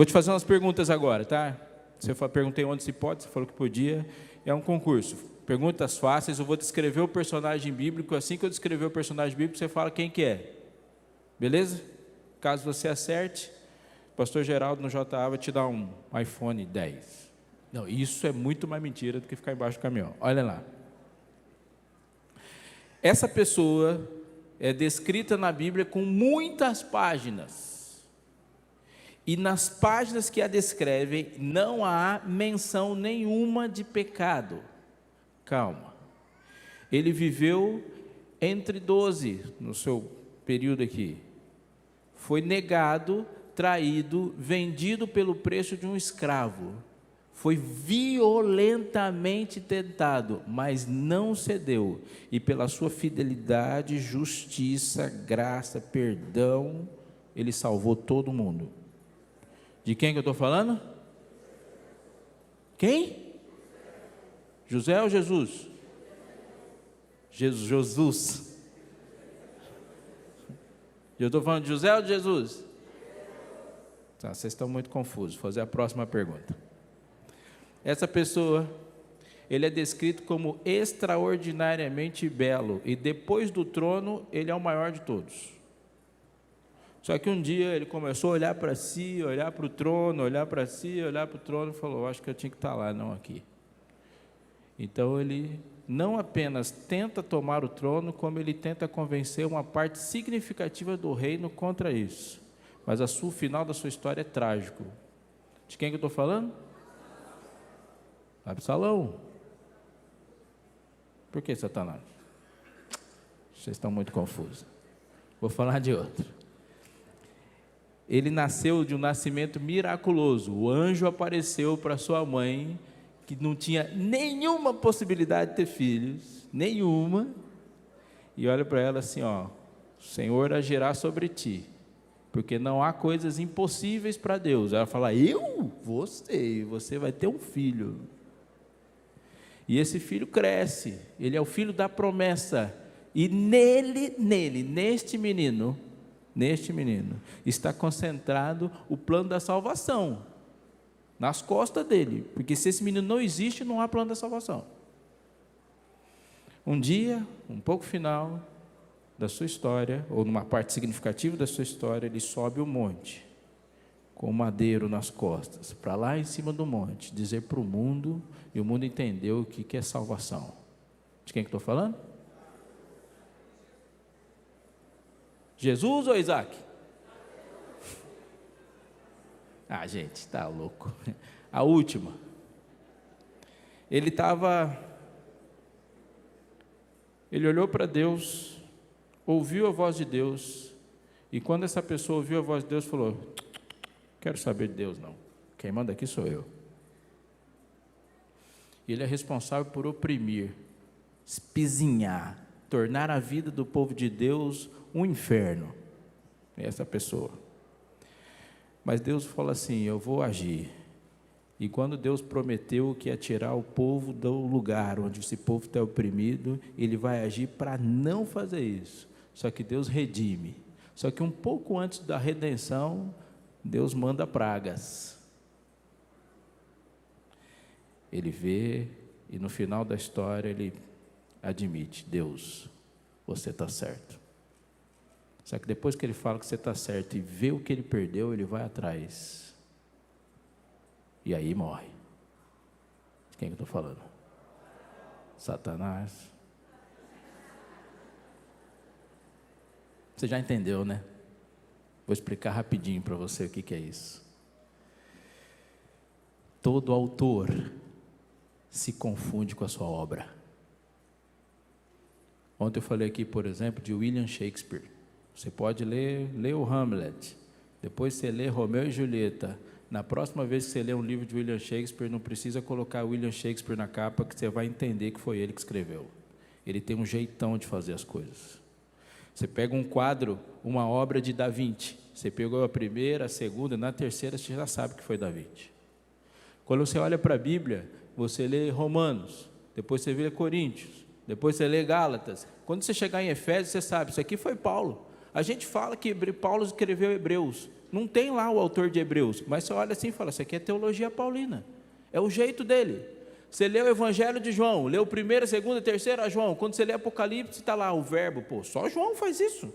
Vou te fazer umas perguntas agora, tá? Perguntei onde se pode, você falou que podia. É um concurso. Perguntas fáceis, eu vou descrever o personagem bíblico. Assim que eu descrever o personagem bíblico, você fala quem que é. Beleza? Caso você acerte, o pastor Geraldo no JA vai te dar um iPhone 10. Não, isso é muito mais mentira do que ficar embaixo do caminhão. Olha lá. Essa pessoa é descrita na Bíblia com muitas páginas. E nas páginas que a descrevem, não há menção nenhuma de pecado. Calma. Ele viveu entre 12, no seu período aqui. Foi negado, traído, vendido pelo preço de um escravo. Foi violentamente tentado, mas não cedeu. E pela sua fidelidade, justiça, graça, perdão, ele salvou todo mundo. De quem que eu estou falando? Quem? José ou Jesus? Jesus. Eu estou falando de José ou de Jesus? Tá, vocês estão muito confusos. Vou fazer a próxima pergunta. Essa pessoa, ele é descrito como extraordinariamente belo, e depois do trono, ele é o maior de todos. Só que um dia ele começou a olhar para si, olhar para o trono, olhar para si, olhar para o trono, e falou: acho que eu tinha que estar lá, não aqui. Então ele não apenas tenta tomar o trono, como ele tenta convencer uma parte significativa do reino contra isso. Mas o final da sua história é trágico. De quem que eu estou falando? Absalão. Por que Satanás? Vocês estão muito confusos. Vou falar de outro. Ele nasceu de um nascimento miraculoso. O anjo apareceu para sua mãe, que não tinha nenhuma possibilidade de ter filhos, nenhuma, e olha para ela assim, ó: o Senhor agirá sobre ti, porque não há coisas impossíveis para Deus. Ela fala: você vai ter um filho. E esse filho cresce, ele é o filho da promessa, e neste menino, está concentrado o plano da salvação, nas costas dele, porque se esse menino não existe, não há plano da salvação. Um dia, um pouco final da sua história, ou numa parte significativa da sua história, ele sobe o monte, com o madeiro nas costas, para lá em cima do monte, dizer para o mundo, e o mundo entendeu o que é salvação. De quem que estou falando? Jesus ou Isaac? Ah, gente, está louco. A última. Ele olhou para Deus, ouviu a voz de Deus, e quando essa pessoa ouviu a voz de Deus, falou: quero saber de Deus não, quem manda aqui sou eu. Ele é responsável por oprimir, espizinhar, tornar a vida do povo de Deus um inferno. Essa pessoa. Mas Deus fala assim: eu vou agir. E quando Deus prometeu que ia tirar o povo do lugar onde esse povo está oprimido, Ele vai agir para não fazer isso. Só que Deus redime. Só que um pouco antes da redenção, Deus manda pragas. Ele vê, e no final da história ele admite: Deus, você está certo. Só que depois que ele fala que você está certo e vê o que ele perdeu, ele vai atrás. E aí morre. De quem eu estou falando? Satanás. Você já entendeu, né? Vou explicar rapidinho para você o que é isso. Todo autor se confunde com a sua obra. Ontem eu falei aqui, por exemplo, de William Shakespeare. Você pode ler o Hamlet, depois você lê Romeu e Julieta. Na próxima vez que você ler um livro de William Shakespeare, não precisa colocar William Shakespeare na capa, que você vai entender que foi ele que escreveu. Ele tem um jeitão de fazer as coisas. Você pega um quadro, uma obra de Da Vinci, você pegou a primeira, a segunda, na terceira você já sabe que foi Da Vinci. Quando você olha para a Bíblia, você lê Romanos, depois você lê Coríntios, depois você lê Gálatas. Quando você chegar em Efésios, você sabe, isso aqui foi Paulo. A gente fala que Paulo escreveu Hebreus, não tem lá o autor de Hebreus, mas você olha assim e fala, isso aqui é teologia paulina, é o jeito dele. Você lê o Evangelho de João, lê o 1º, 2º, 3º João, quando você lê Apocalipse, está lá o verbo, só João faz isso,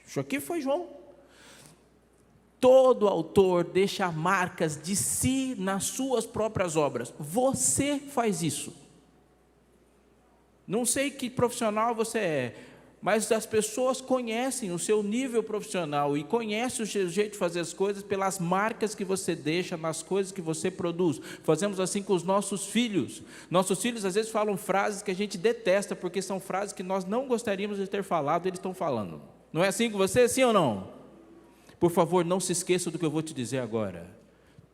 isso aqui foi João. Todo autor deixa marcas de si nas suas próprias obras, você faz isso. Não sei que profissional você é, mas as pessoas conhecem o seu nível profissional e conhecem o seu jeito de fazer as coisas pelas marcas que você deixa nas coisas que você produz. Fazemos assim com os nossos filhos. Nossos filhos às vezes falam frases que a gente detesta, porque são frases que nós não gostaríamos de ter falado, eles estão falando. Não é assim com você, sim ou não? Por favor, não se esqueça do que eu vou te dizer agora.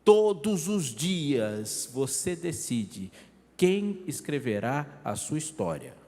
Todos os dias você decide quem escreverá a sua história.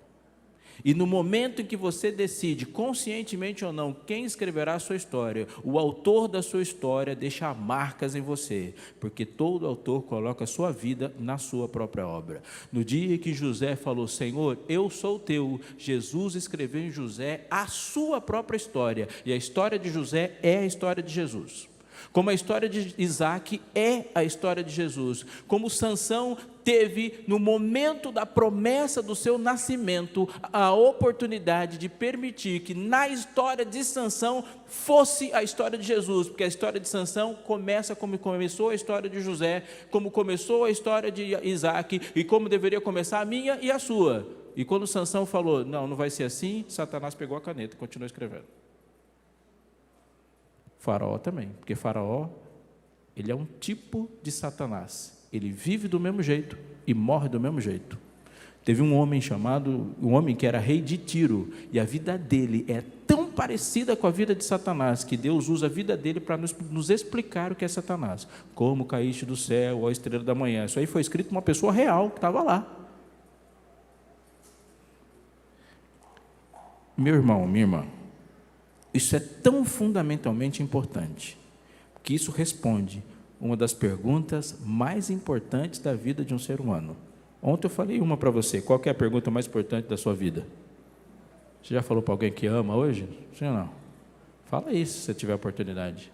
E no momento em que você decide, conscientemente ou não, quem escreverá a sua história, o autor da sua história deixa marcas em você, porque todo autor coloca a sua vida na sua própria obra. No dia que José falou, Senhor, eu sou teu, Jesus escreveu em José a sua própria história, e a história de José é a história de Jesus. Como a história de Isaac é a história de Jesus, como Sansão teve, no momento da promessa do seu nascimento, a oportunidade de permitir que na história de Sansão fosse a história de Jesus, porque a história de Sansão começa como começou a história de José, como começou a história de Isaac, e como deveria começar a minha e a sua. E quando Sansão falou, não vai ser assim, Satanás pegou a caneta e continuou escrevendo. Faraó também, porque Faraó, ele é um tipo de Satanás, ele vive do mesmo jeito e morre do mesmo jeito. Teve um homem que era rei de Tiro, e a vida dele é tão parecida com a vida de Satanás, que Deus usa a vida dele para nos explicar o que é Satanás. Como caíste do céu, ó estrela da manhã. Isso aí foi escrito por uma pessoa real, que estava lá. Meu irmão, minha irmã, isso é tão fundamentalmente importante, que isso responde uma das perguntas mais importantes da vida de um ser humano. Ontem eu falei uma para você, qual que é a pergunta mais importante da sua vida? Você já falou para alguém que ama hoje? Sim ou não? Fala isso, se você tiver oportunidade.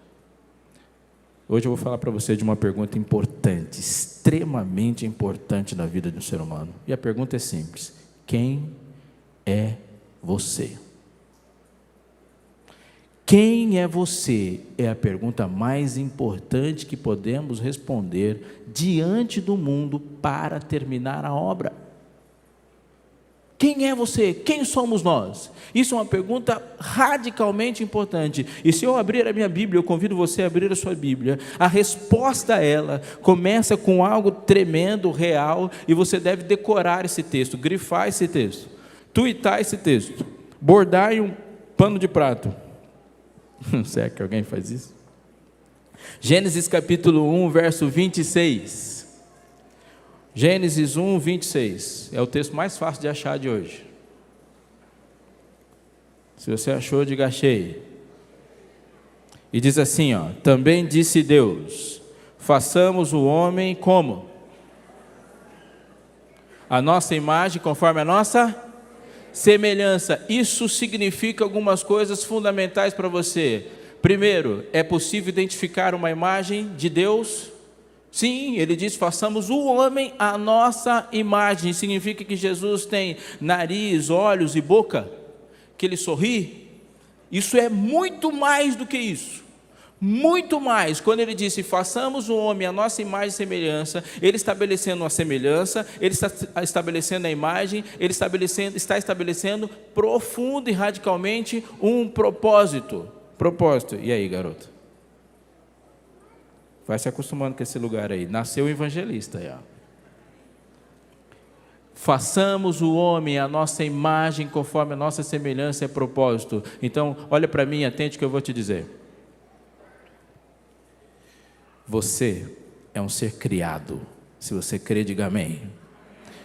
Hoje eu vou falar para você de uma pergunta importante, extremamente importante na vida de um ser humano. E a pergunta é simples, quem é você? Quem é você? É a pergunta mais importante que podemos responder diante do mundo para terminar a obra. Quem é você? Quem somos nós? Isso é uma pergunta radicalmente importante. E se eu abrir a minha Bíblia, eu convido você a abrir a sua Bíblia, a resposta a ela começa com algo tremendo, real, e você deve decorar esse texto, grifar esse texto, tuitar esse texto, bordar em um pano de prato. Será que alguém faz isso? Gênesis capítulo 1, verso 26. Gênesis 1, 26. É o texto mais fácil de achar de hoje. Se você achou, diga achei. E diz assim, também disse Deus, façamos o homem como? A nossa imagem conforme a nossa semelhança. Isso significa algumas coisas fundamentais para você. Primeiro, é possível identificar uma imagem de Deus? Sim, ele diz, façamos o homem à nossa imagem. Significa que Jesus tem nariz, olhos e boca? Que ele sorri? Isso é muito mais do que isso. Muito mais, quando ele disse, façamos o homem a nossa imagem e semelhança, ele estabelecendo uma semelhança, ele está estabelecendo a imagem, ele está estabelecendo profundo e radicalmente um propósito. E aí, garoto? Vai se acostumando com esse lugar aí, nasceu o evangelista aí, Façamos o homem a nossa imagem conforme a nossa semelhança e propósito. Então, olha para mim, atente o que eu vou te dizer. Você é um ser criado. Se você crê, diga amém.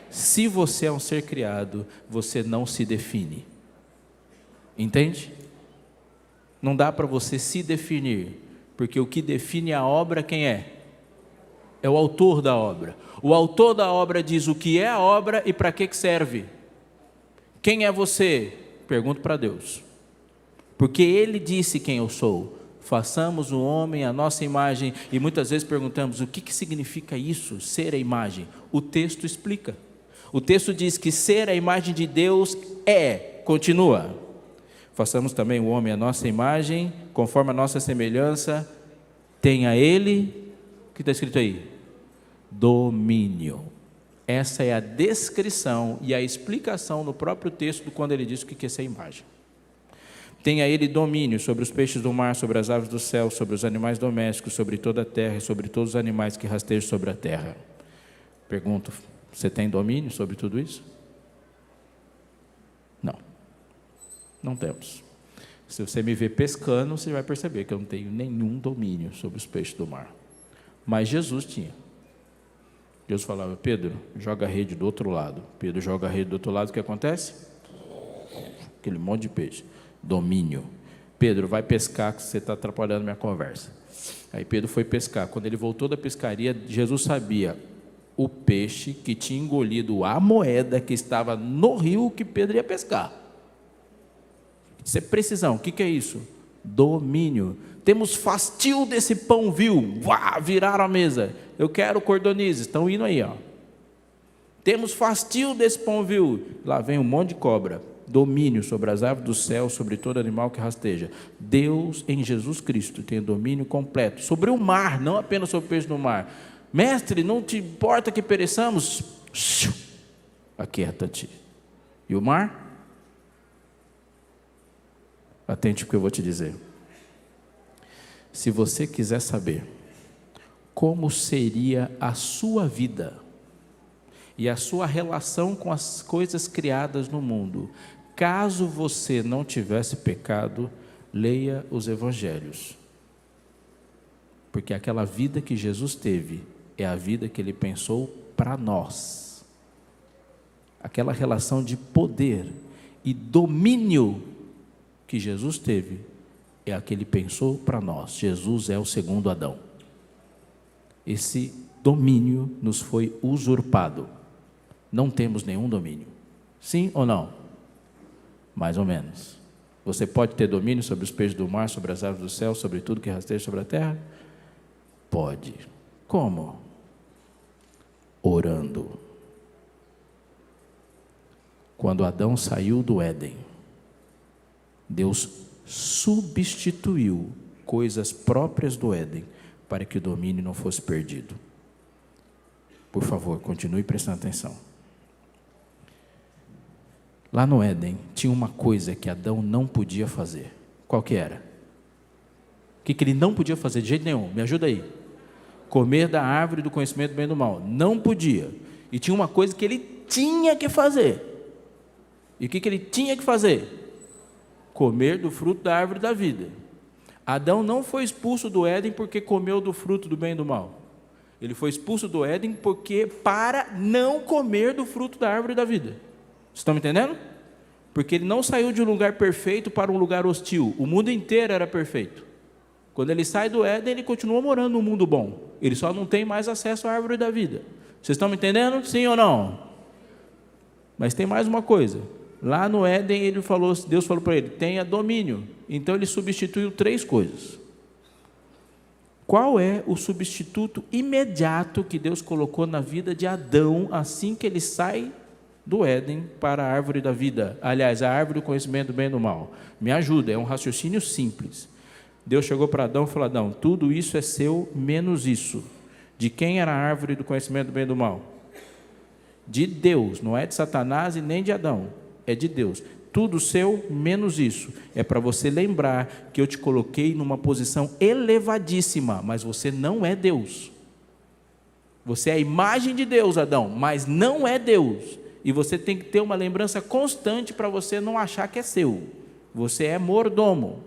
Se você é um ser criado, você não se define. Entende? Não dá para você se definir, porque o que define a obra, quem é? É o autor da obra. O autor da obra diz o que é a obra e para que serve. Quem é você? Pergunto para Deus. porque Ele disse quem eu sou. Façamos o homem à nossa imagem. E muitas vezes perguntamos, o que significa isso, ser a imagem? O texto explica. O texto diz que ser a imagem de Deus continua. Façamos também o homem à nossa imagem, conforme a nossa semelhança, tenha ele, o que está escrito aí? Domínio. Essa é a descrição e a explicação no próprio texto quando ele diz o que é ser imagem. Tenha ele domínio sobre os peixes do mar, sobre as aves do céu, sobre os animais domésticos, sobre toda a terra e sobre todos os animais que rastejam sobre a terra. Pergunto, você tem domínio sobre tudo isso? Não. Não temos. Se você me ver pescando, você vai perceber que eu não tenho nenhum domínio sobre os peixes do mar. Mas Jesus tinha. Jesus falava, Pedro, joga a rede do outro lado. Pedro joga a rede do outro lado, o que acontece? Aquele monte de peixe. Domínio. Pedro, vai pescar, que você está atrapalhando minha conversa. Aí Pedro foi pescar. Quando ele voltou da pescaria, Jesus sabia o peixe que tinha engolido a moeda que estava no rio que Pedro ia pescar. Isso é precisão. O que é isso? Domínio. Temos fastio desse pão vil. Viraram a mesa. Eu quero cordonizes. Estão indo aí, ó. Temos fastio desse pão vil. Lá vem um monte de cobra. Domínio sobre as aves do céu, sobre todo animal que rasteja. Deus em Jesus Cristo tem domínio completo sobre o mar, não apenas sobre o peixe do mar. Mestre, não te importa que pereçamos? Aquieta-te. E o mar? Atente o que eu vou te dizer. Se você quiser saber como seria a sua vida e a sua relação com as coisas criadas no mundo, caso você não tivesse pecado, leia os evangelhos. Porque aquela vida que Jesus teve é a vida que Ele pensou para nós. Aquela relação de poder e domínio que Jesus teve é a que Ele pensou para nós. Jesus é o segundo Adão. Esse domínio nos foi usurpado. Não temos nenhum domínio. Sim ou não? Mais ou menos. Você pode ter domínio sobre os peixes do mar, sobre as aves do céu, sobre tudo que rasteja sobre a terra? Pode. Como? Orando. Quando Adão saiu do Éden, Deus substituiu coisas próprias do Éden para que o domínio não fosse perdido. Por favor, continue prestando atenção. Lá no Éden, tinha uma coisa que Adão não podia fazer. Qual que era? O que ele não podia fazer de jeito nenhum? Me ajuda aí. Comer da árvore do conhecimento do bem e do mal. Não podia. E tinha uma coisa que ele tinha que fazer. E o que ele tinha que fazer? Comer do fruto da árvore da vida. Adão não foi expulso do Éden porque comeu do fruto do bem e do mal. Ele foi expulso do Éden para não comer do fruto da árvore da vida. Vocês estão me entendendo? Porque ele não saiu de um lugar perfeito para um lugar hostil. O mundo inteiro era perfeito. Quando ele sai do Éden, ele continua morando num mundo bom. Ele só não tem mais acesso à árvore da vida. Vocês estão me entendendo? Sim ou não? Mas tem mais uma coisa. Lá no Éden, Deus falou para ele, tenha domínio. Então ele substituiu 3 coisas. Qual é o substituto imediato que Deus colocou na vida de Adão assim que ele sai do Éden para a árvore da vida? Aliás, a árvore do conhecimento do bem e do mal. Me ajuda, é um raciocínio simples. Deus chegou para Adão e falou, Adão, tudo isso é seu, menos isso. De quem era a árvore do conhecimento do bem e do mal? De Deus, não é de Satanás e nem de Adão. É de Deus. Tudo seu, menos isso. É para você lembrar que eu te coloquei numa posição elevadíssima, mas você não é Deus. Você é a imagem de Deus, Adão, mas não é Deus. E você tem que ter uma lembrança constante para você não achar que é seu. Você é mordomo.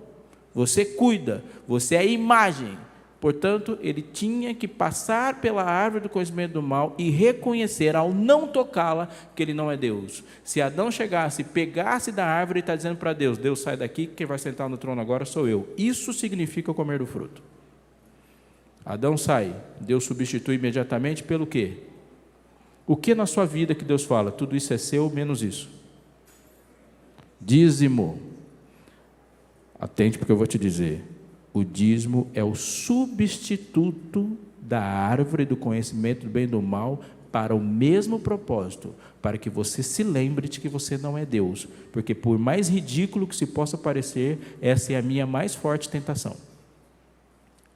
Você cuida. Você é imagem. Portanto, ele tinha que passar pela árvore do conhecimento do mal e reconhecer, ao não tocá-la, que ele não é Deus. Se Adão chegasse, pegasse da árvore e está dizendo para Deus, Deus sai daqui, quem vai sentar no trono agora sou eu. Isso significa comer do fruto. Adão sai, Deus substitui imediatamente pelo quê? O que na sua vida que Deus fala? Tudo isso é seu, menos isso. Dízimo. Atente porque eu vou te dizer. O dízimo é o substituto da árvore do conhecimento do bem e do mal para o mesmo propósito, para que você se lembre de que você não é Deus. Porque por mais ridículo que se possa parecer, essa é a minha mais forte tentação.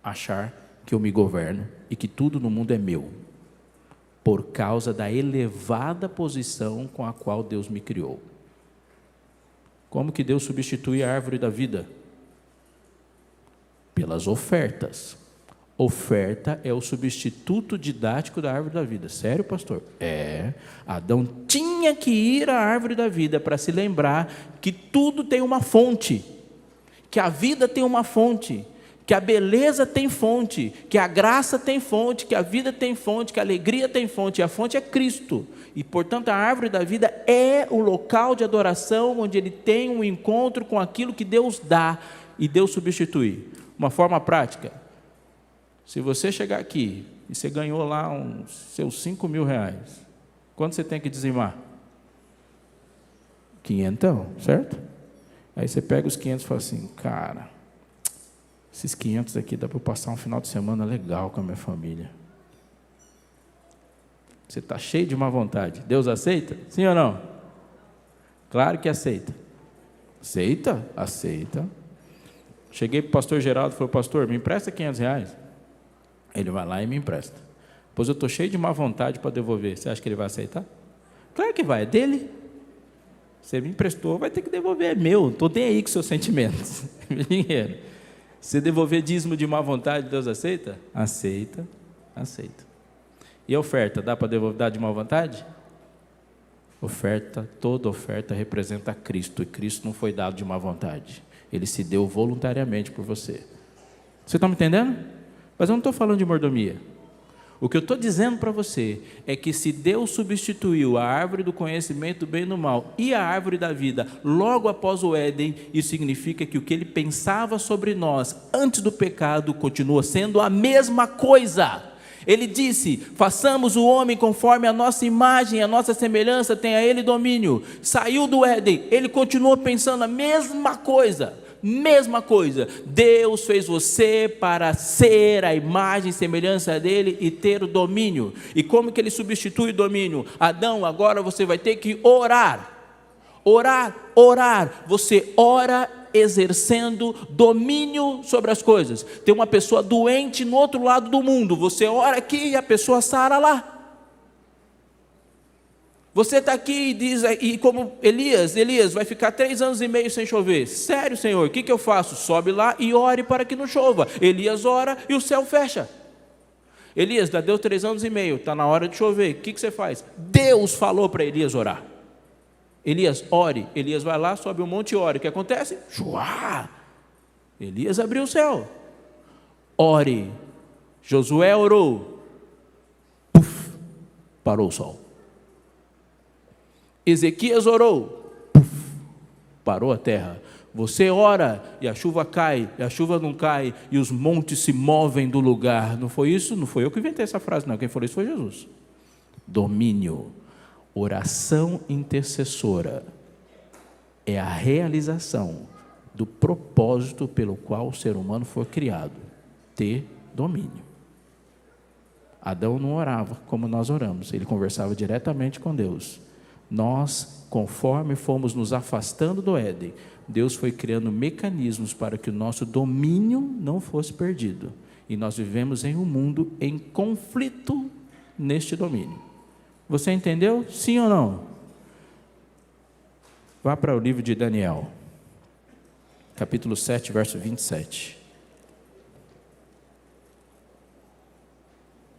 Achar que eu me governo e que tudo no mundo é meu, por causa da elevada posição com a qual Deus me criou. Como que Deus substitui a árvore da vida? Pelas ofertas. Oferta é o substituto didático da árvore da vida. Sério, pastor? Adão tinha que ir à árvore da vida para se lembrar que tudo tem uma fonte, que a vida tem uma fonte, que a beleza tem fonte, que a graça tem fonte, que a vida tem fonte, que a alegria tem fonte, e a fonte é Cristo. E, portanto, a árvore da vida é o local de adoração onde ele tem um encontro com aquilo que Deus dá e Deus substitui. Uma forma prática: se você chegar aqui e você ganhou lá seus 5 mil reais, quanto você tem que dizimar? 500, certo? Aí você pega os 500 e fala assim: cara, esses 500 aqui dá para eu passar um final de semana legal com a minha família. Você está cheio de má vontade. Deus aceita? Sim ou não? Claro que aceita. Aceita? Aceita. Cheguei para o pastor Geraldo e falei: pastor, me empresta 500 reais. Ele vai lá e me empresta. Pois eu estou cheio de má vontade para devolver. Você acha que ele vai aceitar? Claro que vai, é dele. Você me emprestou, vai ter que devolver, é meu. Não estou nem aí com seus sentimentos. Dinheiro. Se devolver dízimo de má vontade, Deus aceita? Aceita, aceita. E a oferta, dá para devolver de má vontade? Oferta, toda oferta representa Cristo, e Cristo não foi dado de má vontade. Ele se deu voluntariamente por você. Você está me entendendo? Mas eu não estou falando de mordomia. O que eu estou dizendo para você é que se Deus substituiu a árvore do conhecimento do bem e do mal e a árvore da vida logo após o Éden, isso significa que o que ele pensava sobre nós antes do pecado continua sendo a mesma coisa. Ele disse: façamos o homem conforme a nossa imagem, a nossa semelhança, tenha ele domínio. Saiu do Éden, ele continuou pensando a mesma coisa. Mesma coisa, Deus fez você para ser a imagem e semelhança dele e ter o domínio. E como que ele substitui o domínio? Adão, agora você vai ter que orar. Orar. Você ora exercendo domínio sobre as coisas. Tem uma pessoa doente no outro lado do mundo, você ora aqui e a pessoa sara lá. Você está aqui e diz, e como Elias, vai ficar 3 anos e meio sem chover. Sério, Senhor, o que eu faço? Sobe lá e ore para que não chova. Elias ora e o céu fecha. Elias, deu 3 anos e meio, está na hora de chover. O que você faz? Deus falou para Elias orar. Elias, ore. Elias vai lá, sobe um monte e ora. O que acontece? Chuá! Elias abriu o céu. Ore. Josué orou. Puf, parou o sol. Ezequias orou, puf, parou a terra. Você ora e a chuva cai, e a chuva não cai, e os montes se movem do lugar. Não foi isso? Não foi eu que inventei essa frase, não. Quem falou isso foi Jesus. Domínio, oração intercessora, é a realização do propósito pelo qual o ser humano foi criado: ter domínio. Adão não orava como nós oramos, ele conversava diretamente com Deus. Nós, conforme fomos nos afastando do Éden, Deus foi criando mecanismos para que o nosso domínio não fosse perdido. E nós vivemos em um mundo em conflito neste domínio. Você entendeu? Sim ou não? Vá para o livro de Daniel, capítulo 7, verso 27.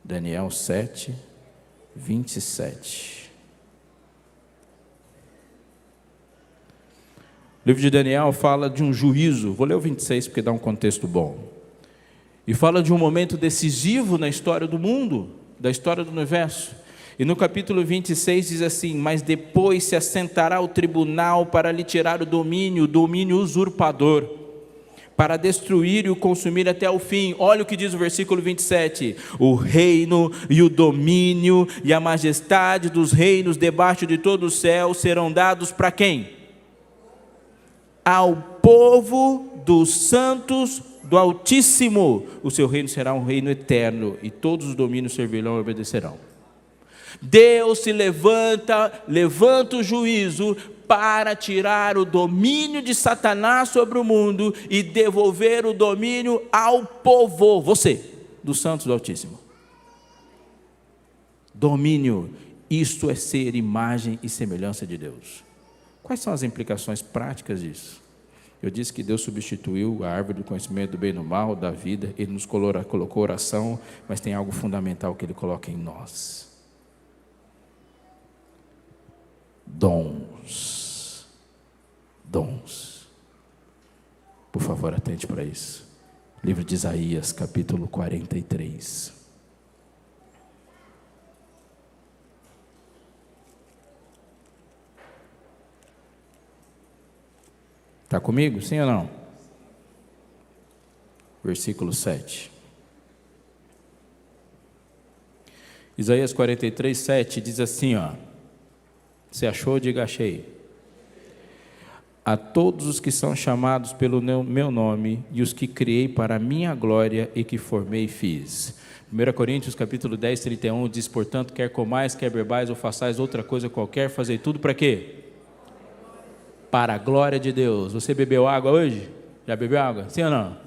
Daniel 7, 27. O livro de Daniel fala de um juízo, vou ler o 26 porque dá um contexto bom, e fala de um momento decisivo na história do mundo, da história do universo, e no capítulo 26 diz assim: mas depois se assentará o tribunal para lhe tirar o domínio usurpador, para destruir e o consumir até o fim. Olha o que diz o versículo 27, o reino e o domínio e a majestade dos reinos debaixo de todo o céu serão dados para quem? Ao povo dos santos do Altíssimo. O seu reino será um reino eterno, e todos os domínios servirão e obedecerão. Deus se levanta o juízo para tirar o domínio de Satanás sobre o mundo e devolver o domínio ao povo, você, dos santos do Altíssimo. Domínio, isto é ser imagem e semelhança de Deus. Quais são as implicações práticas disso? Eu disse que Deus substituiu a árvore do conhecimento do bem e do mal, da vida, Ele nos colocou oração, mas tem algo fundamental que Ele coloca em nós. Dons. Por favor, atente para isso. Livro de Isaías, capítulo 43. Está comigo? Sim ou não? Versículo 7. Isaías 43, 7 diz assim, ó. Você achou? Diga achei. A todos os que são chamados pelo meu nome e os que criei para a minha glória e que formei e fiz. 1 Coríntios capítulo 10, 31 diz, portanto, quer comais, quer bebais ou façais outra coisa qualquer, fazei tudo para quê? Para a glória de Deus. Você bebeu água hoje? Já bebeu água? Sim ou não?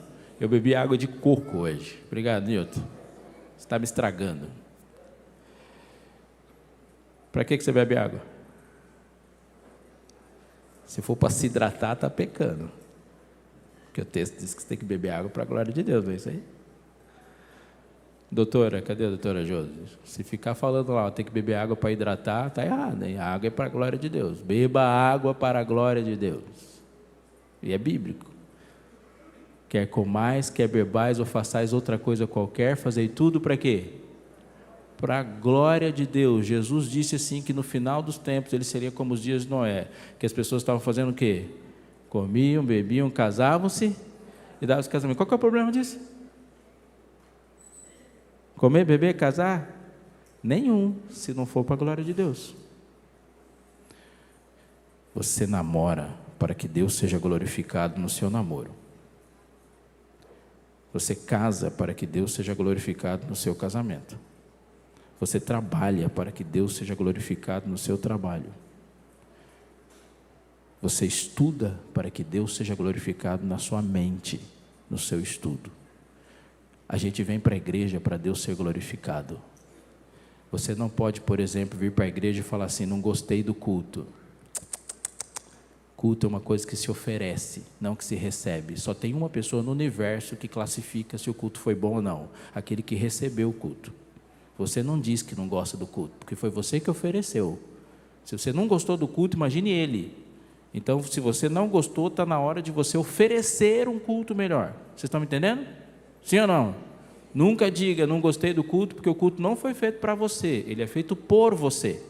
Eu bebi água de coco hoje. Obrigado, Nilton. Você está me estragando. Para que você bebe água? Se for para se hidratar, está pecando. Porque o texto diz que você tem que beber água para a glória de Deus, não é isso aí? Doutora, cadê a doutora Josi? Se ficar falando lá, tem que beber água para hidratar, está errado, hein? A água é para a glória de Deus. Beba água para a glória de Deus. E é bíblico. Quer comais, quer bebais ou façais outra coisa qualquer, fazei tudo para quê? Para a glória de Deus. Jesus disse assim que no final dos tempos ele seria como os dias de Noé, que as pessoas estavam fazendo o quê? Comiam, bebiam, casavam-se e davam os casamentos. Qual que é o problema disso? Comer, beber, casar? Nenhum, se não for para a glória de Deus. Você namora para que Deus seja glorificado no seu namoro. Você casa para que Deus seja glorificado no seu casamento. Você trabalha para que Deus seja glorificado no seu trabalho. Você estuda para que Deus seja glorificado na sua mente, no seu estudo. A gente vem para a igreja para Deus ser glorificado. Você não pode, por exemplo, vir para a igreja e falar assim, não gostei do culto. Culto é uma coisa que se oferece, não que se recebe. Só tem uma pessoa no universo que classifica se o culto foi bom ou não, aquele que recebeu o culto. Você não diz que não gosta do culto, porque foi você que ofereceu. Se você não gostou do culto, imagine ele. Então, se você não gostou, está na hora de você oferecer um culto melhor. Vocês estão me entendendo? Sim ou não? Nunca diga, não gostei do culto, porque o culto não foi feito para você, ele é feito por você.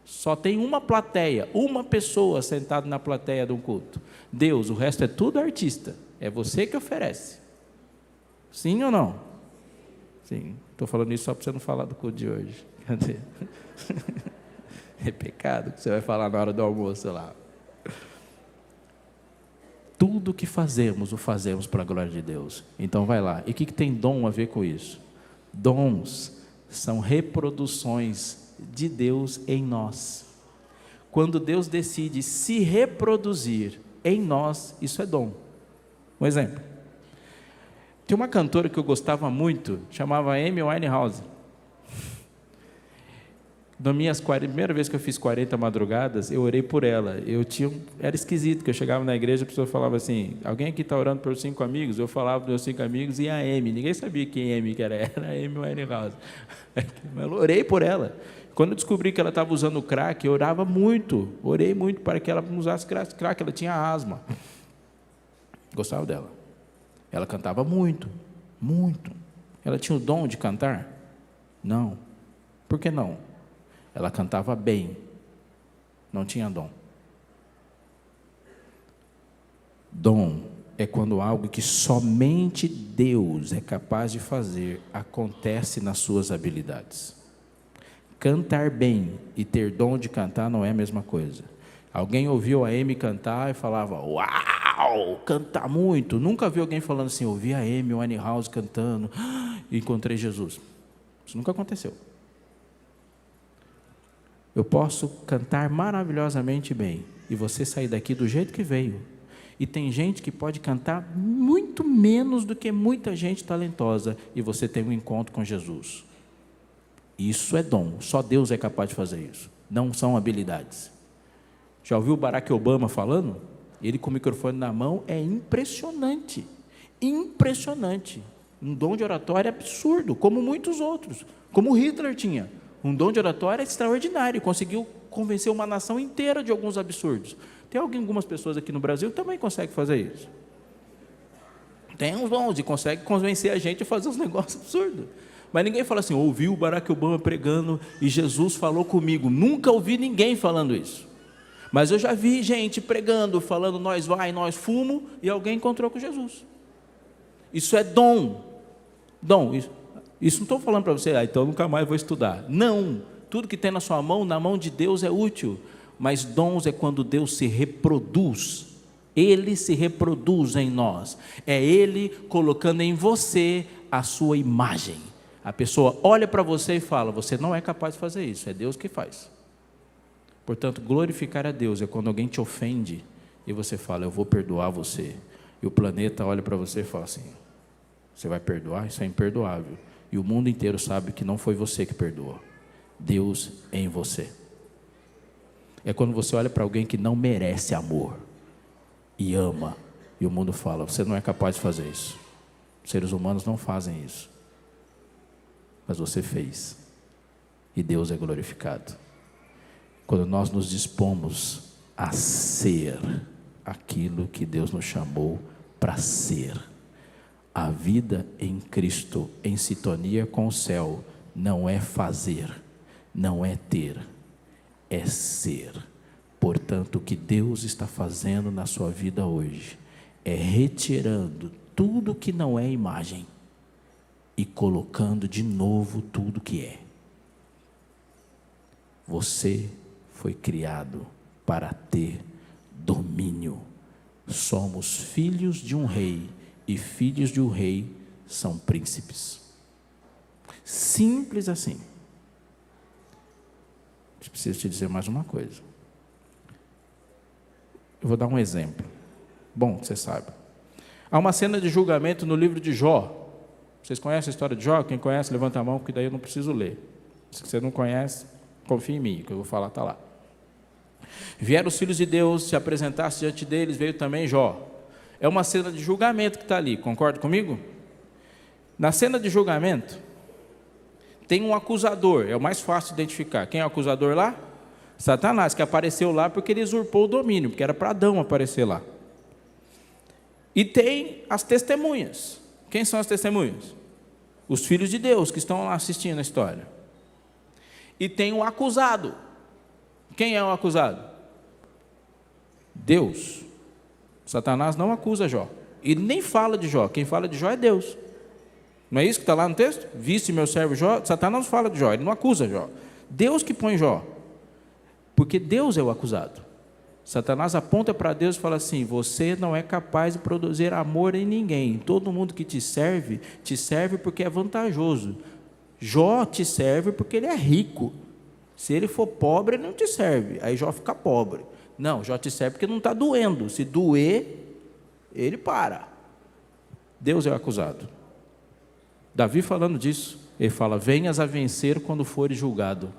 Só tem uma plateia, uma pessoa sentada na plateia de um culto. Deus, o resto é tudo artista. É você que oferece. Sim ou não? Sim. Estou falando isso só para você não falar do culto de hoje. Cadê? É pecado que você vai falar na hora do almoço lá. Tudo que fazemos, o fazemos para a glória de Deus. Então vai lá. E o que tem dom a ver com isso? Dons são reproduções de Deus em nós. Quando Deus decide se reproduzir em nós, isso é dom. Um exemplo. Tem uma cantora que eu gostava muito, chamava Amy Winehouse. Na primeira vez que eu fiz 40 madrugadas, eu orei por ela. Era esquisito, que eu chegava na igreja, a pessoa falava assim, alguém aqui está orando pelos 5 amigos? Eu falava dos meus 5 amigos e a Amy. Ninguém sabia quem Amy que era a Amy Winehouse. Eu orei por ela. Quando eu descobri que ela estava usando crack, eu orava muito. Orei muito para que ela não usasse crack, ela tinha asma. Gostava dela. Ela cantava muito, muito. Ela tinha o dom de cantar? Não. Por que não? Ela cantava bem, não tinha dom. Dom é quando algo que somente Deus é capaz de fazer acontece nas suas habilidades. Cantar bem e ter dom de cantar não é a mesma coisa. Alguém ouviu a Amy cantar e falava, uau! uau, cantar muito. Nunca vi alguém falando assim, ouvi a Amy Winehouse cantando, e encontrei Jesus. Isso nunca aconteceu. Eu posso cantar maravilhosamente bem, e você sair daqui do jeito que veio. E tem gente que pode cantar muito menos do que muita gente talentosa, e você tem um encontro com Jesus. Isso é dom, só Deus é capaz de fazer isso, não são habilidades. Já ouviu o Barack Obama falando? Ele com o microfone na mão, é impressionante, impressionante, um dom de oratória absurdo, como muitos outros, como Hitler tinha, um dom de oratória extraordinário, conseguiu convencer uma nação inteira de alguns absurdos. Tem algumas pessoas aqui no Brasil que também conseguem fazer isso, tem uns dons e consegue convencer a gente a fazer uns negócios absurdos. Mas ninguém fala assim, ouvi o Barack Obama pregando e Jesus falou comigo. Nunca ouvi ninguém falando isso. Mas eu já vi gente pregando, falando nós vai, nós fumo, e alguém encontrou com Jesus. Isso é dom. Dom. Isso não estou falando para você, então nunca mais vou estudar. Não. Tudo que tem na sua mão, na mão de Deus é útil. Mas dons é quando Deus se reproduz. Ele se reproduz em nós. É Ele colocando em você a sua imagem. A pessoa olha para você e fala, você não é capaz de fazer isso, é Deus que faz. Portanto, glorificar a Deus é quando alguém te ofende e você fala, eu vou perdoar você. E o planeta olha para você e fala assim, você vai perdoar? Isso é imperdoável. E o mundo inteiro sabe que não foi você que perdoou. Deus em você. É quando você olha para alguém que não merece amor e ama, e o mundo fala, você não é capaz de fazer isso. Os seres humanos não fazem isso. Mas você fez, e Deus é glorificado. Quando nós nos dispomos a ser aquilo que Deus nos chamou para ser, a vida em Cristo, em sintonia com o céu, não é fazer, não é ter, é ser. Portanto, o que Deus está fazendo na sua vida hoje, é retirando tudo que não é imagem, e colocando de novo tudo que é. Você foi criado para ter domínio. Somos filhos de um rei, e filhos de um rei são príncipes. Simples assim. Eu preciso te dizer mais uma coisa. Eu vou dar um exemplo. Bom, você sabe. Há uma cena de julgamento no livro de Jó. Vocês conhecem a história de Jó? Quem conhece, levanta a mão, porque daí eu não preciso ler. Se você não conhece, confia em mim, o que eu vou falar está lá. Vieram os filhos de Deus, se apresentasse diante deles, veio também Jó. É uma cena de julgamento que está ali, concorda comigo? Na cena de julgamento, tem um acusador, é o mais fácil de identificar. Quem é o acusador lá? Satanás, que apareceu lá porque ele usurpou o domínio, porque era para Adão aparecer lá. E tem as testemunhas. Quem são as testemunhas? Os filhos de Deus que estão lá assistindo a história. E tem o acusado. Quem é o acusado? Deus. Satanás não acusa Jó. Ele nem fala de Jó. Quem fala de Jó é Deus. Não é isso que está lá no texto? Viste meu servo Jó? Satanás não fala de Jó, ele não acusa Jó. Deus que põe Jó. Porque Deus é o acusado. Satanás aponta para Deus e fala assim, você não é capaz de produzir amor em ninguém. Todo mundo que te serve porque é vantajoso. Jó te serve porque ele é rico. Se ele for pobre, ele não te serve. Aí Jó fica pobre. Não, Jó te serve porque não está doendo. Se doer, ele para. Deus é o acusado. Davi falando disso, ele fala, venhas a vencer quando fores julgado.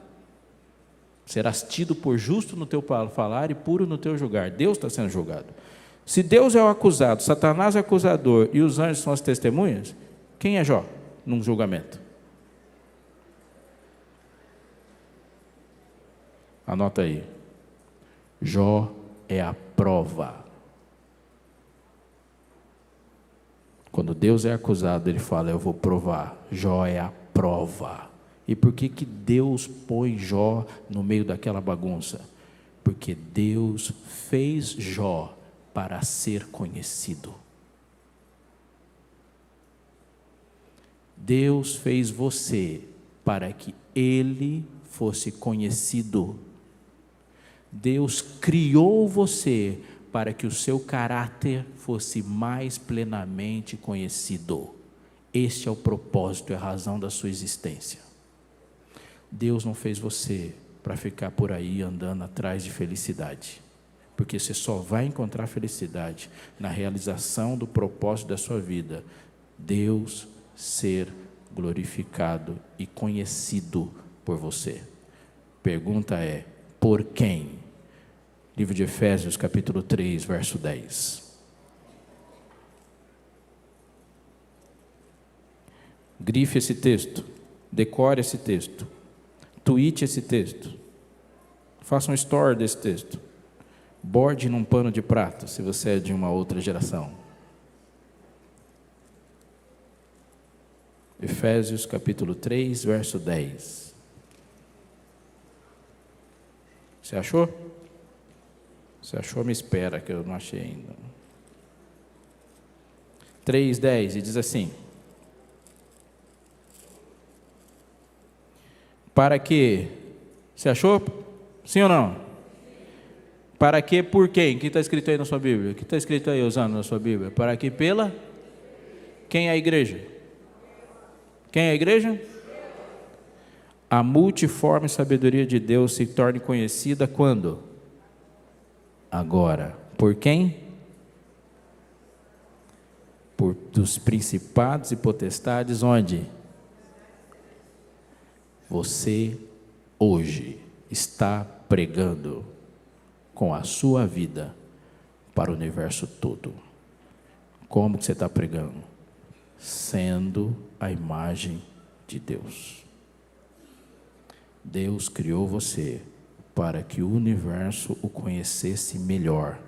Serás tido por justo no teu falar e puro no teu julgar. Deus está sendo julgado. Se Deus é o acusado, Satanás é o acusador e os anjos são as testemunhas, quem é Jó num julgamento? Anota aí. Jó é a prova. Quando Deus é acusado, ele fala, eu vou provar. Jó é a prova. E por que Deus põe Jó no meio daquela bagunça? Porque Deus fez Jó para ser conhecido. Deus fez você para que ele fosse conhecido. Deus criou você para que o seu caráter fosse mais plenamente conhecido. Este é o propósito e a razão da sua existência. Deus não fez você para ficar por aí andando atrás de felicidade, porque você só vai encontrar felicidade na realização do propósito da sua vida. Deus ser glorificado e conhecido por você. Pergunta é, por quem? Livro de Efésios, capítulo 3, verso 10. Grife esse texto, decore esse texto, tweete esse texto, faça um story desse texto, borde num pano de prata, se você é de uma outra geração. Efésios capítulo 3, verso 10. Você achou? Se achou, me espera, que eu não achei ainda. 3:10, e diz assim: para que, você achou? Sim ou não? Para que, por quem? Quem está escrito aí na sua Bíblia? O que está escrito aí, usando na sua Bíblia? Para que pela? Quem é a igreja? Quem é a igreja? A multiforme sabedoria de Deus se torne conhecida quando? Agora. Por quem? Por dos principados e potestades, onde? Você hoje está pregando com a sua vida para o universo todo. Como que você está pregando? Sendo a imagem de Deus. Deus criou você para que o universo o conhecesse melhor.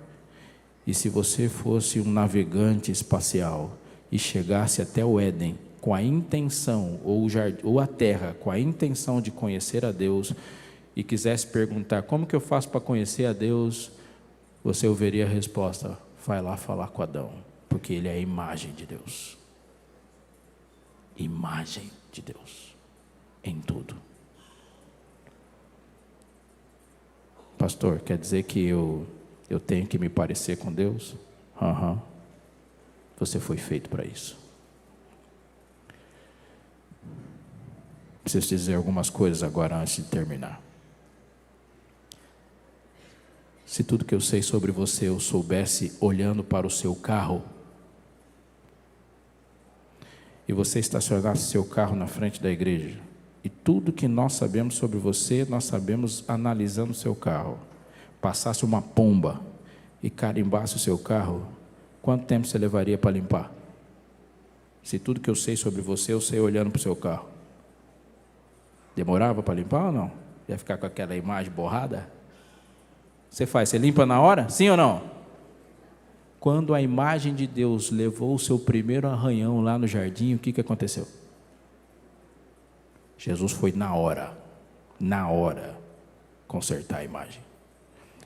E se você fosse um navegante espacial e chegasse até o Éden com a intenção, ou a terra, com a intenção de conhecer a Deus, e quisesse perguntar, como que eu faço para conhecer a Deus? Você ouviria a resposta, vai lá falar com Adão, porque ele é a imagem de Deus. Imagem de Deus, em tudo. Pastor, quer dizer que eu tenho que me parecer com Deus? Você foi feito para isso. Preciso dizer algumas coisas agora antes de terminar. Se tudo que eu sei sobre você eu soubesse olhando para o seu carro, e você estacionasse seu carro na frente da igreja, e tudo que nós sabemos sobre você, nós sabemos analisando o seu carro, passasse uma pomba e carimbasse o seu carro, quanto tempo você levaria para limpar? Se tudo que eu sei sobre você, eu sei olhando para o seu carro. Demorava para limpar ou não? Ia ficar com aquela imagem borrada? Você limpa na hora? Sim ou não? Quando a imagem de Deus levou o seu primeiro arranhão lá no jardim, o que aconteceu? Jesus foi na hora, consertar a imagem.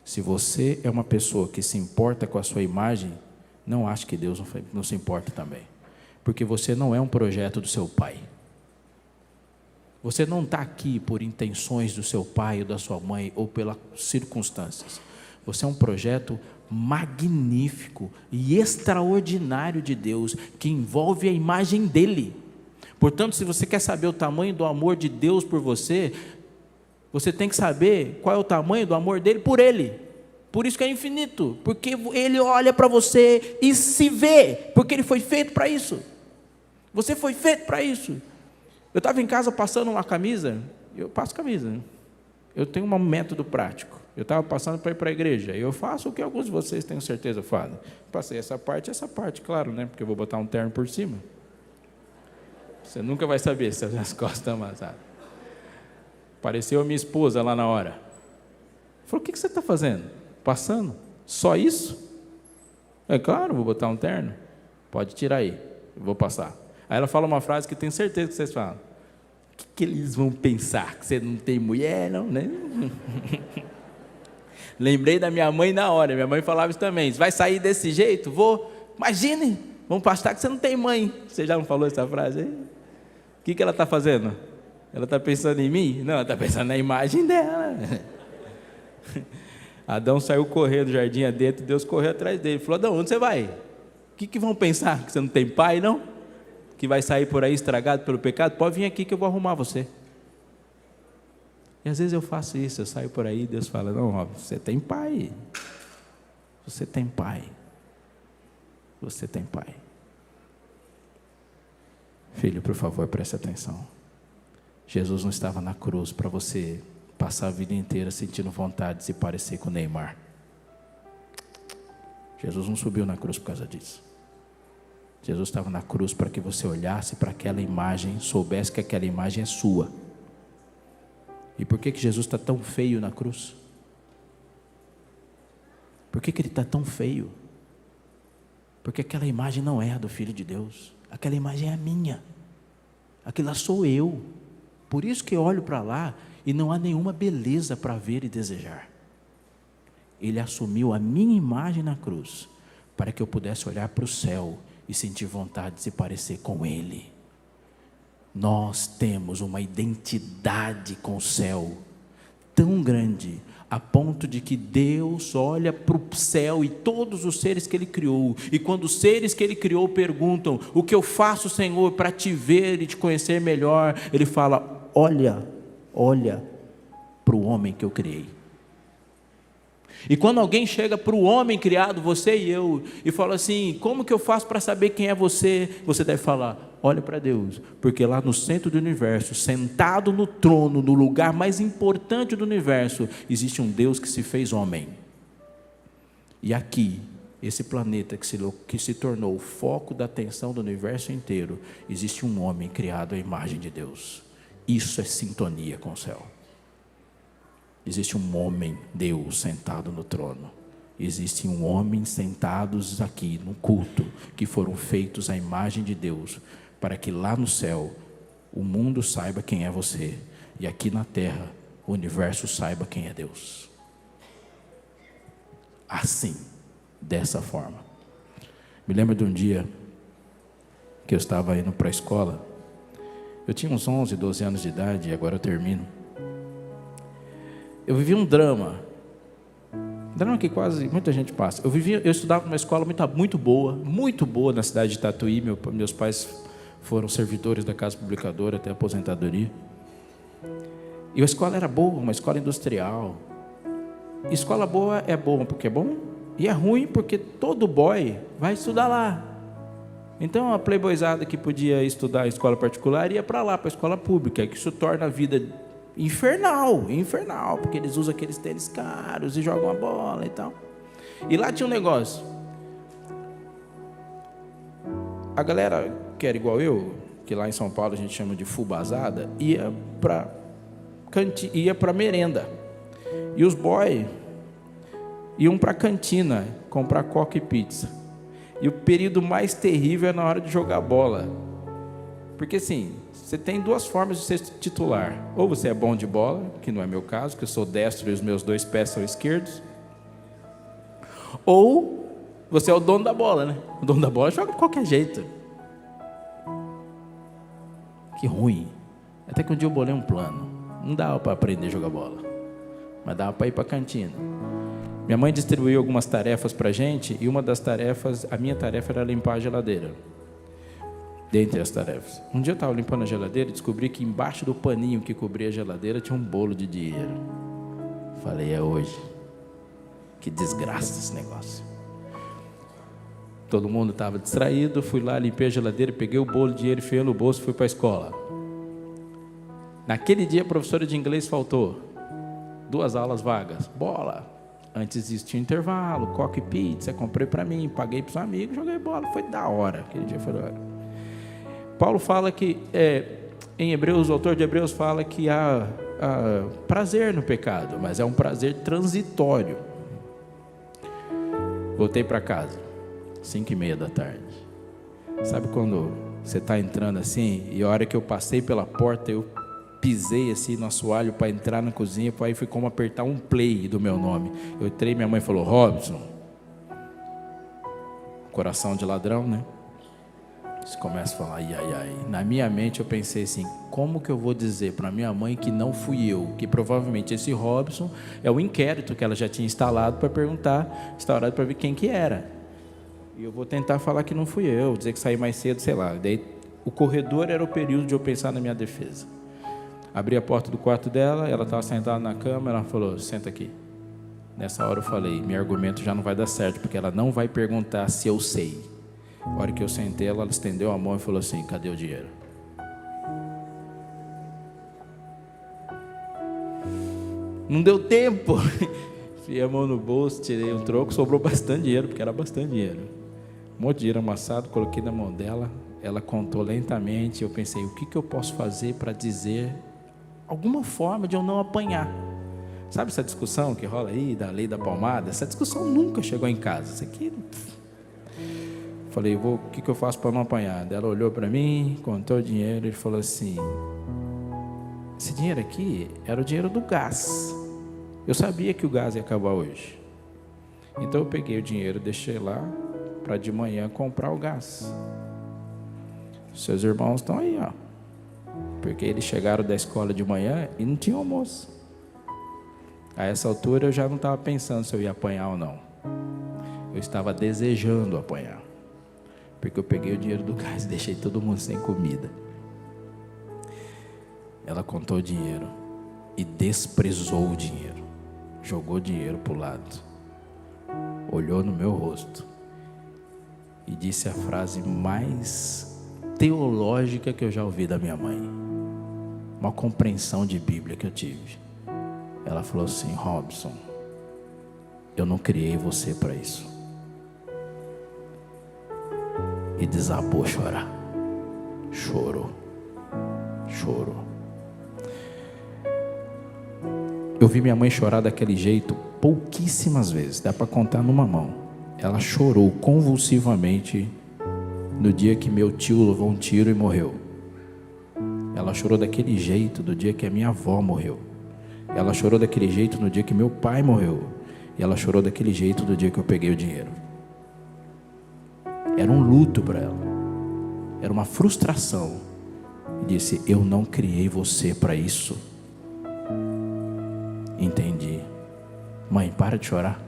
Se você é uma pessoa que se importa com a sua imagem, não ache que Deus não se importa também. Porque você não é um projeto do seu pai. Você não está aqui por intenções do seu pai ou da sua mãe ou pelas circunstâncias. Você é um projeto magnífico e extraordinário de Deus, que envolve a imagem dele. Portanto, se você quer saber o tamanho do amor de Deus por você, você tem que saber qual é o tamanho do amor dele por ele. Por isso que é infinito, porque ele olha para você e se vê, porque ele foi feito para isso. Você foi feito para isso. Eu estava em casa passando uma camisa, eu passo camisa, eu tenho um método prático. Eu estava passando para ir para a igreja, eu faço o que alguns de vocês tenho certeza fazem. Passei essa parte, claro, né? Porque eu vou botar um terno por cima. Você nunca vai saber se as minhas costas estão amassadas. Apareceu a minha esposa lá na hora. Falou, o que você está fazendo? Passando? Só isso? É claro, vou botar um terno. Pode tirar aí, eu vou passar. Aí ela fala uma frase que tenho certeza que vocês falam. O que eles vão pensar? Que você não tem mulher, não, né? Lembrei da minha mãe na hora. Minha mãe falava isso também. Você vai sair desse jeito? Vou. Imagine, vamos pastar que você não tem mãe. Você já não falou essa frase aí? O que ela está fazendo? Ela está pensando em mim? Não, ela está pensando na imagem dela. Adão saiu correndo do jardim adentro, Deus correu atrás dele. Falou: Adão, onde você vai? O que vão pensar? Que você não tem pai, não? Que vai sair por aí estragado pelo pecado? Pode vir aqui que eu vou arrumar você. E às vezes eu faço isso, eu saio por aí, Deus fala: não, ó, você tem pai. Você tem pai. Você tem pai. Filho, por favor, preste atenção. Jesus não estava na cruz para você passar a vida inteira sentindo vontade de se parecer com o Neymar. Jesus não subiu na cruz por causa disso. Jesus estava na cruz para que você olhasse para aquela imagem, soubesse que aquela imagem é sua. E por que Jesus está tão feio na cruz? Por que ele está tão feio? Porque aquela imagem não é a do Filho de Deus. Aquela imagem é a minha. Aquilo lá sou eu. Por isso que eu olho para lá e não há nenhuma beleza para ver e desejar. Ele assumiu a minha imagem na cruz para que eu pudesse olhar para o céu e sentir vontade de se parecer com Ele. Nós temos uma identidade com o céu tão grande, a ponto de que Deus olha para o céu e todos os seres que Ele criou, e quando os seres que Ele criou perguntam: o que eu faço, Senhor, para te ver e te conhecer melhor? Ele fala: olha para o homem que eu criei. E quando alguém chega para o homem criado, você e eu, e fala assim: como que eu faço para saber quem é você? Você deve falar: olha para Deus, porque lá no centro do universo, sentado no trono, no lugar mais importante do universo, existe um Deus que se fez homem. E aqui, esse planeta que se tornou o foco da atenção do universo inteiro, existe um homem criado à imagem de Deus. Isso é sintonia com o céu. Existe um homem, Deus, sentado no trono. Existe um homem sentados aqui no culto, que foram feitos à imagem de Deus, para que lá no céu o mundo saiba quem é você, e aqui na terra o universo saiba quem é Deus. Assim, dessa forma. Me lembro de um dia que eu estava indo para a escola. Eu tinha uns 11, 12 anos de idade, e agora eu termino. Eu vivi um drama que quase muita gente passa. Eu estudava numa escola muito boa na cidade de Tatuí. Meus pais foram servidores da Casa Publicadora até a aposentadoria. E a escola era boa, uma escola industrial. Escola boa é bom porque é bom, e é ruim porque todo boy vai estudar lá. Então a playboyzada que podia estudar em escola particular ia para lá, para a escola pública, que isso torna a vida infernal, porque eles usam aqueles tênis caros e jogam a bola e tal. E lá tinha um negócio: a galera que era igual eu, que lá em São Paulo a gente chama de fubazada, ia para merenda, e os boys iam para a cantina comprar coca e pizza. E o período mais terrível é na hora de jogar bola, porque assim, você tem duas formas de ser titular: ou você é bom de bola, que não é meu caso, que eu sou destro e os meus 2 pés são esquerdos, ou você é o dono da bola, né? O dono da bola joga de qualquer jeito. Que ruim. Até que um dia eu bolei um plano. Não dava para aprender a jogar bola, mas dava para ir para a cantina. Minha mãe distribuiu algumas tarefas para a gente, e uma das tarefas, a minha tarefa era limpar a geladeira. Dentre as tarefas, um dia eu estava limpando a geladeira e descobri que embaixo do paninho que cobria a geladeira tinha um bolo de dinheiro. Falei: é hoje. Que desgraça esse negócio. Todo mundo estava distraído, fui lá, limpei a geladeira, peguei o bolo de dinheiro, enfiei no bolso e fui para a escola. Naquele dia a professora de inglês faltou. 2 aulas vagas. Bola. Antes disso tinha intervalo, coca e pizza, comprei para mim, paguei para os amigos, joguei bola. Foi da hora. Aquele dia foi da hora. Paulo fala que, em Hebreus, o autor de Hebreus fala que há prazer no pecado, mas é um prazer transitório. Voltei para casa, 5:30 da tarde. Sabe quando você está entrando assim, e a hora que eu passei pela porta, eu pisei assim no assoalho para entrar na cozinha, aí foi como apertar um play do meu nome. Eu entrei, minha mãe falou: Robson, coração de ladrão, né? Você começa a falar, ai, ai, ai. Na minha mente eu pensei assim, como que eu vou dizer para minha mãe que não fui eu? Que provavelmente esse Robson é o inquérito que ela já tinha instaurado para ver quem que era. E eu vou tentar falar que não fui eu, dizer que saí mais cedo, sei lá. Daí o corredor era o período de eu pensar na minha defesa. Abri a porta do quarto dela, ela estava sentada na cama, ela falou, senta aqui. Nessa hora eu falei, meu argumento já não vai dar certo, porque ela não vai perguntar se eu sei. A hora que eu sentei, ela estendeu a mão e falou assim, cadê o dinheiro? Não deu tempo. Fiz a mão no bolso, tirei um troco, sobrou bastante dinheiro, porque era bastante dinheiro. Um monte de dinheiro amassado, coloquei na mão dela, ela contou lentamente, eu pensei, o que eu posso fazer para dizer alguma forma de eu não apanhar? Sabe essa discussão que rola aí, da lei da palmada? Essa discussão nunca chegou em casa. Isso aqui... Falei, o que eu faço para não apanhar? Ela olhou para mim, contou o dinheiro e falou assim, esse dinheiro aqui era o dinheiro do gás. Eu sabia que o gás ia acabar hoje. Então eu peguei o dinheiro, deixei lá para de manhã comprar o gás. Seus irmãos estão aí, ó. Porque eles chegaram da escola de manhã e não tinha almoço. A essa altura eu já não estava pensando se eu ia apanhar ou não. Eu estava desejando apanhar. Porque eu peguei o dinheiro do gás e deixei todo mundo sem comida. Ela contou o dinheiro e desprezou o dinheiro. Jogou o dinheiro para o lado. Olhou no meu rosto e disse a frase mais teológica que eu já ouvi da minha mãe. Uma compreensão de Bíblia que eu tive. Ela falou assim, Robson, eu não criei você para isso. E desabou a chorar. Chorou. Eu vi minha mãe chorar daquele jeito pouquíssimas vezes, dá para contar numa mão. Ela chorou convulsivamente no dia que meu tio levou um tiro e morreu. Ela chorou daquele jeito do dia que a minha avó morreu. Ela chorou daquele jeito no dia que meu pai morreu. E ela chorou daquele jeito do dia que eu peguei o dinheiro. Era um luto para ela. Era uma frustração. E disse, eu não criei você para isso. Entendi. Mãe, para de chorar.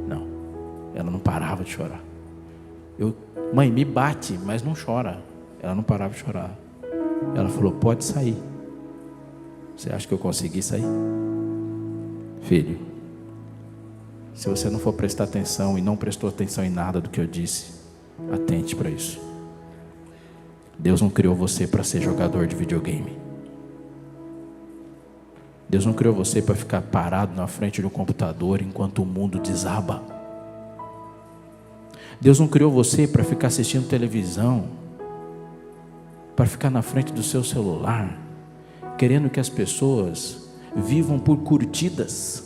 Não, ela não parava de chorar. Mãe, me bate, mas não chora. Ela não parava de chorar. Ela falou, pode sair. Você acha que eu consegui sair? Filho, se você não for prestar atenção e não prestou atenção em nada do que eu disse, atente para isso. Deus não criou você para ser jogador de videogame. Deus não criou você para ficar parado na frente do computador enquanto o mundo desaba. Deus não criou você para ficar assistindo televisão, para ficar na frente do seu celular, querendo que as pessoas vivam por curtidas.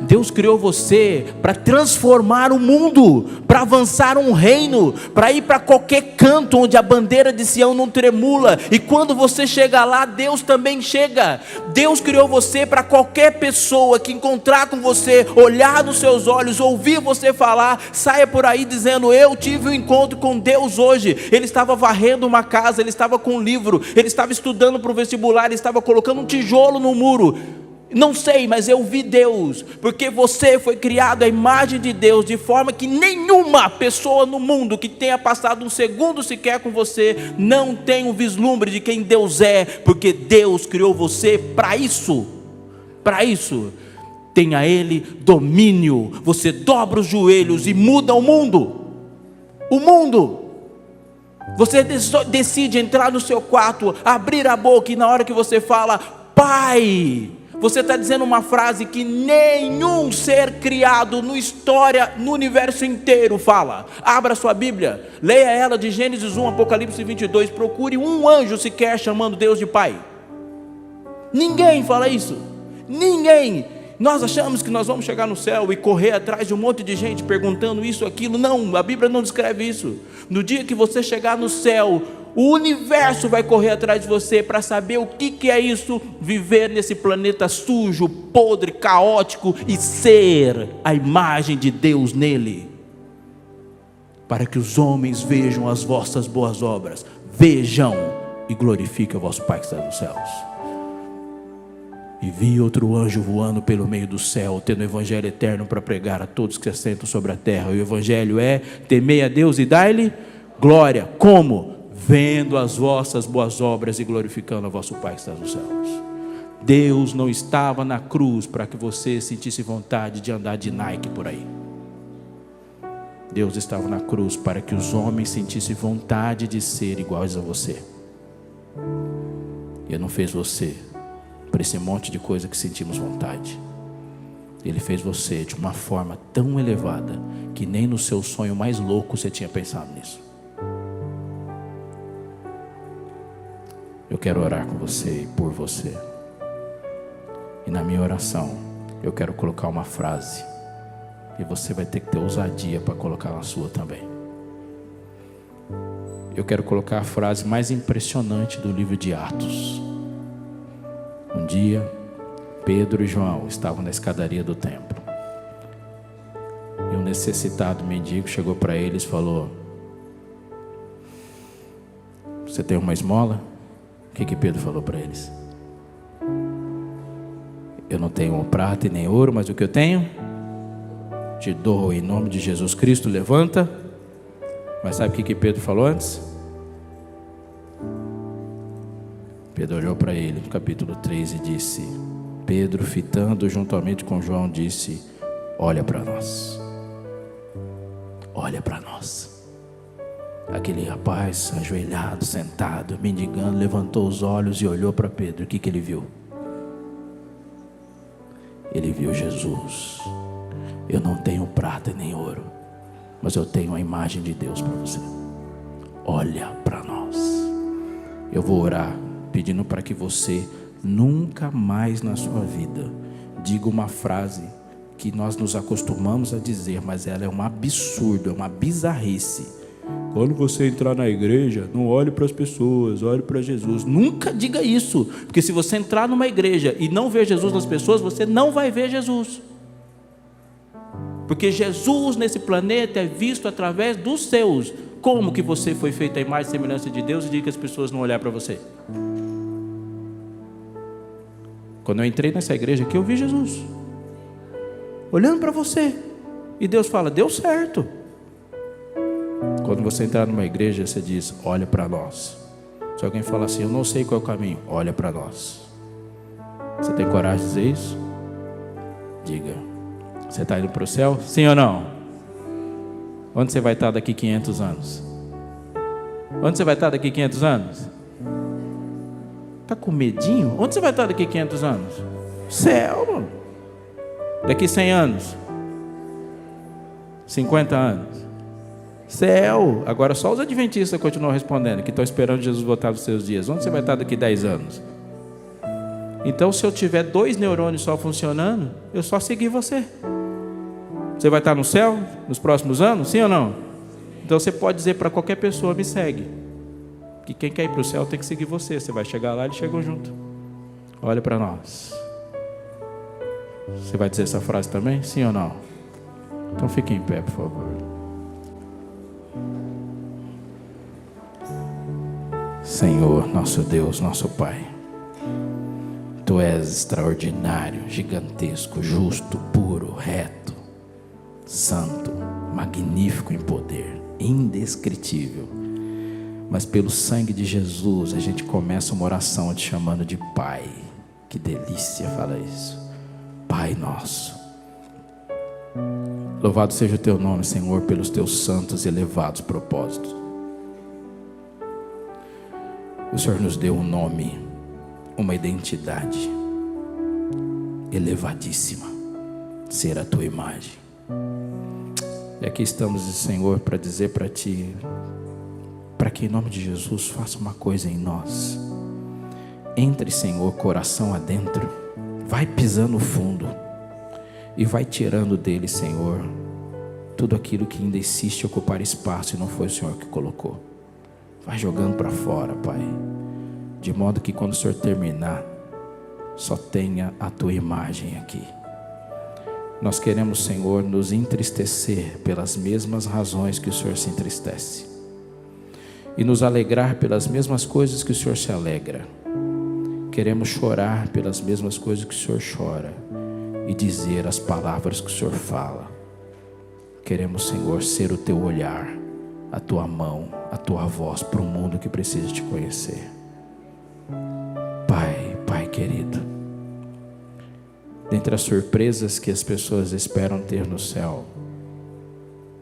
Deus criou você para transformar o mundo, para avançar um reino, para ir para qualquer canto onde a bandeira de Sião não tremula, e quando você chega lá, Deus também chega. Deus criou você para qualquer pessoa que encontrar com você, olhar nos seus olhos, ouvir você falar, saia por aí dizendo, eu tive um encontro com Deus hoje. Ele estava varrendo uma casa, ele estava com um livro, ele estava estudando para o vestibular, ele estava colocando um tijolo no muro. Não sei, mas eu vi Deus, porque você foi criado à imagem de Deus, de forma que nenhuma pessoa no mundo que tenha passado um segundo sequer com você, não tem um vislumbre de quem Deus é, porque Deus criou você para isso. Para isso, tenha a Ele domínio, você dobra os joelhos e muda o mundo. O mundo. Você decide entrar no seu quarto, abrir a boca, e na hora que você fala, Pai, você está dizendo uma frase que nenhum ser criado no história, no universo inteiro fala. Abra sua Bíblia, leia ela de Gênesis 1, Apocalipse 22, procure um anjo sequer chamando Deus de Pai. Ninguém fala isso, ninguém. Nós achamos que nós vamos chegar no céu e correr atrás de um monte de gente perguntando isso, aquilo. Não, a Bíblia não descreve isso. No dia que você chegar no céu, o universo vai correr atrás de você para saber o que é isso, viver nesse planeta sujo, podre, caótico e ser a imagem de Deus nele. para que os homens vejam as vossas boas obras, vejam e glorifiquem o vosso Pai que está nos céus. E vi outro anjo voando pelo meio do céu, tendo o evangelho eterno para pregar a todos que se assentam sobre a terra. E o evangelho é: temei a Deus e dai-lhe glória. Como? Vendo as vossas boas obras e glorificando o vosso Pai que está nos céus. Deus não estava na cruz para que você sentisse vontade de andar de Nike por aí. Deus estava na cruz para que os homens sentissem vontade de ser iguais a você. E Ele não fez você por esse monte de coisa que sentimos vontade. Ele fez você de uma forma tão elevada que nem no seu sonho mais louco você tinha pensado nisso. Eu quero orar com você e por você. E na minha oração eu quero colocar uma frase, e você vai ter que ter ousadia para colocar na sua também. Eu quero colocar a frase mais impressionante do livro de Atos. Um dia, Pedro e João estavam na escadaria do templo, e um necessitado mendigo chegou para eles e falou: você tem uma esmola? O que Pedro falou para eles? Eu não tenho prata e nem ouro, mas o que eu tenho, te dou em nome de Jesus Cristo, levanta. Mas sabe o que Pedro falou antes? Pedro olhou para ele no capítulo 3 e disse, Pedro, fitando juntamente com João, disse: olha para nós. Olha para nós. Aquele rapaz ajoelhado, sentado, mendigando, levantou os olhos e olhou para Pedro. O que ele viu? Ele viu Jesus. Eu não tenho prata nem ouro, mas eu tenho a imagem de Deus para você. Olha para nós. Eu vou orar pedindo para que você nunca mais na sua vida diga uma frase que nós nos acostumamos a dizer, mas ela é um absurdo, é uma bizarrice. Quando você entrar na igreja, não olhe para as pessoas, olhe para Jesus. Nunca diga isso, porque se você entrar numa igreja e não ver Jesus nas pessoas, você não vai ver Jesus. Porque Jesus nesse planeta é visto através dos seus. Como que você foi feito à imagem e semelhança de Deus e diga que as pessoas não olhar para você? Quando eu entrei nessa igreja aqui, eu vi Jesus olhando para você, e Deus fala: deu certo. Quando você entrar numa igreja, você diz: olha para nós. Se alguém falar assim: eu não sei qual é o caminho, olha para nós. Você tem coragem de dizer isso? Diga. Você está indo para o céu? Sim ou não? Onde você vai estar daqui 500 anos? Onde você vai estar daqui 500 anos? Está com medinho? Onde você vai estar daqui 500 anos? Céu, mano. Daqui 100 anos? 50 anos? Céu. Agora só os adventistas continuam respondendo, que estão esperando Jesus voltar nos seus dias. Onde você vai estar daqui 10 anos? Então, se eu tiver 2 neurônios só funcionando, eu só segui você. Você vai estar no céu nos próximos anos? Sim ou não? Então você pode dizer para qualquer pessoa: me segue. Que quem quer ir para o céu tem que seguir você. Você vai chegar lá, eles chegam junto. Olha para nós. Você vai dizer essa frase também? Sim ou não? Então fique em pé, por favor. Senhor, nosso Deus, nosso Pai, Tu és extraordinário, gigantesco, justo, puro, reto, santo, magnífico em poder, indescritível. Mas pelo sangue de Jesus a gente começa uma oração te chamando de Pai. Que delícia falar isso. Pai nosso. Louvado seja o Teu nome, Senhor, pelos Teus santos e elevados propósitos. O Senhor nos deu um nome, uma identidade elevadíssima, ser a Tua imagem. E aqui estamos, Senhor, para dizer para Ti, para que em nome de Jesus faça uma coisa em nós. Entre, Senhor, coração adentro, vai pisando fundo e vai tirando dele, Senhor, tudo aquilo que ainda insiste em ocupar espaço e não foi o Senhor que colocou. Vai jogando para fora, Pai, de modo que quando o Senhor terminar, só tenha a Tua imagem aqui. Nós queremos, Senhor, nos entristecer pelas mesmas razões que o Senhor se entristece, e nos alegrar pelas mesmas coisas que o Senhor se alegra. Queremos chorar pelas mesmas coisas que o Senhor chora, e dizer as palavras que o Senhor fala. Queremos, Senhor, ser o teu olhar, a tua mão, a tua voz para o mundo que precisa te conhecer. Pai querido, dentre as surpresas que as pessoas esperam ter no céu,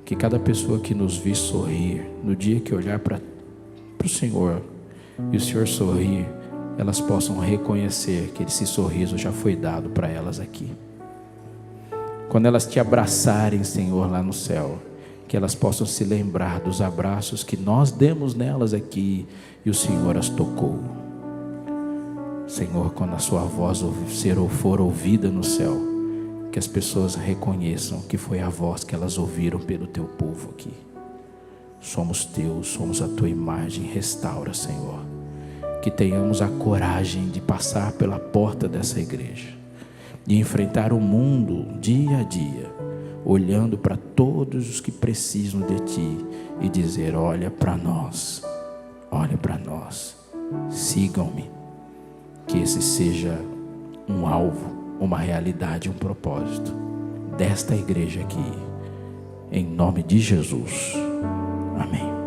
que cada pessoa que nos vir sorrir, no dia que olhar para o Senhor e o Senhor sorrir, elas possam reconhecer que esse sorriso já foi dado para elas aqui. Quando elas te abraçarem, Senhor, lá no céu, que elas possam se lembrar dos abraços que nós demos nelas aqui e o Senhor as tocou. Senhor, quando a sua voz for ouvida no céu, que as pessoas reconheçam que foi a voz que elas ouviram pelo teu povo aqui. Somos teus, somos a tua imagem. Restaura, Senhor, que tenhamos a coragem de passar pela porta dessa igreja, de enfrentar o mundo dia a dia, olhando para todos os que precisam de ti e dizer: olha para nós, sigam-me. Que esse seja um alvo, uma realidade, um propósito desta igreja aqui, em nome de Jesus. Amém.